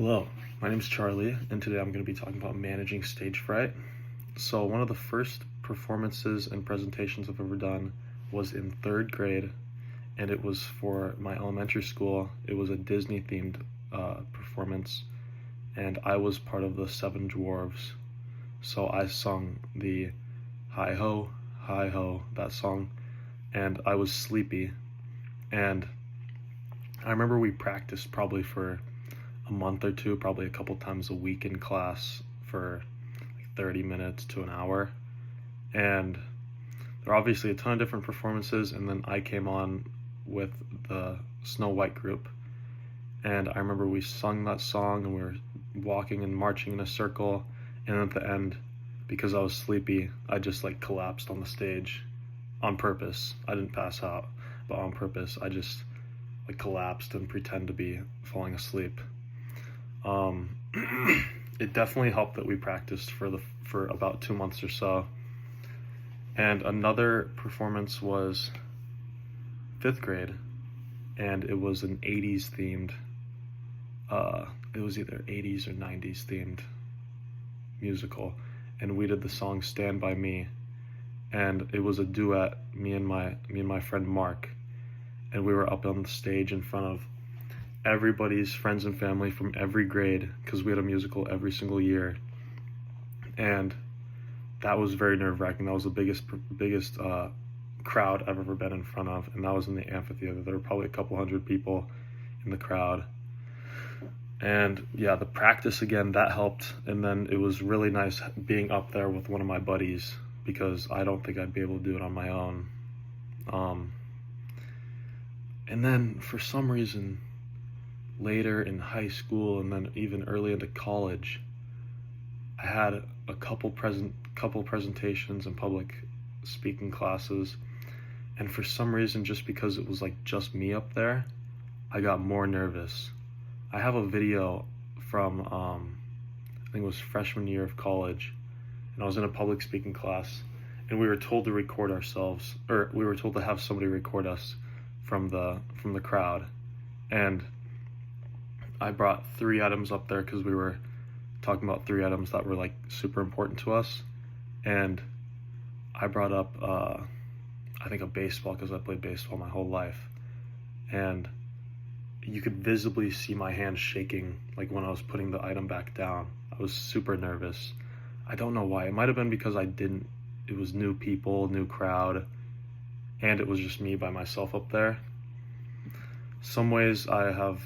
Hello, my name is Charlie, and today I'm going to be talking about managing stage fright. So one of the first performances and presentations I've ever done was in 3rd grade, and it was for my elementary school. It was a Disney-themed performance, and I was part of the 7 Dwarves. So I sung the hi ho, that song, and I was sleepy. And I remember we practiced probably for a month or two, probably a couple times a week in class for like 30 minutes to an hour. And there were obviously a ton of different performances, and then I came on with the Snow White group. And I remember we sung that song and we were walking and marching in a circle, and at the end, because I was sleepy, I just like collapsed on the stage on purpose. I didn't pass out, but on purpose I just like collapsed and pretend to be falling asleep. It definitely helped that we practiced for about 2 months or so. And another performance was 5th grade, and it was an 80s themed, it was either 80s or 90s themed musical, and we did the song Stand By Me, and it was a duet, me and my friend Mark, and we were up on the stage in front of everybody's friends and family from every grade, because we had a musical every single year. And that was very nerve-wracking. That was the biggest crowd I've ever been in front of, and that was in the amphitheater. There were probably a couple hundred people in the crowd. And yeah, the practice again, that helped. And then it was really nice being up there with one of my buddies, because I don't think I'd be able to do it on my own. And then for some reason, later in high school and then even early into college, I had a couple presentations and public speaking classes, and for some reason, just because it was like just me up there, I got more nervous. I have a video from I think it was freshman year of college, and I was in a public speaking class, and we were told to record ourselves, or we were told to have somebody record us from the crowd. And I brought 3 items up there because we were talking about 3 items that were like super important to us. And I brought up, I think a baseball, because I played baseball my whole life. And you could visibly see my hand shaking like when I was putting the item back down. I was super nervous. I don't know why. It might have been because it was new people, new crowd, and it was just me by myself up there. Some ways I have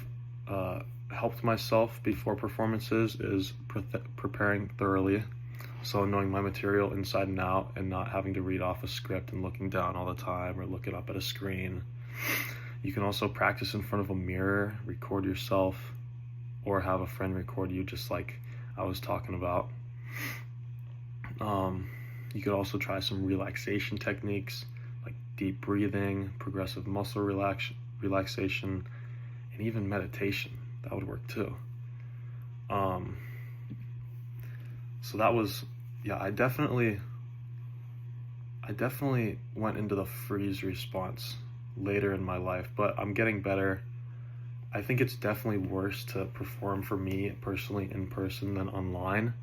helped myself before performances is preparing thoroughly, so knowing my material inside and out and not having to read off a script and looking down all the time or looking up at a screen. You can also practice in front of a mirror, record yourself, or have a friend record you, just like I was talking about. You could also try some relaxation techniques like deep breathing, progressive muscle relaxation, and even meditation. That would work too. So that was, yeah, I definitely went into the freeze response later in my life, but I'm getting better. I think it's definitely worse to perform for me personally in person than online.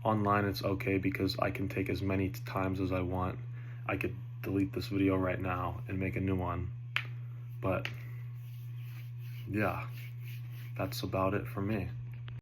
Online it's okay because I can take as many times as I want. I could delete this video right now and make a new one. But yeah, that's about it for me.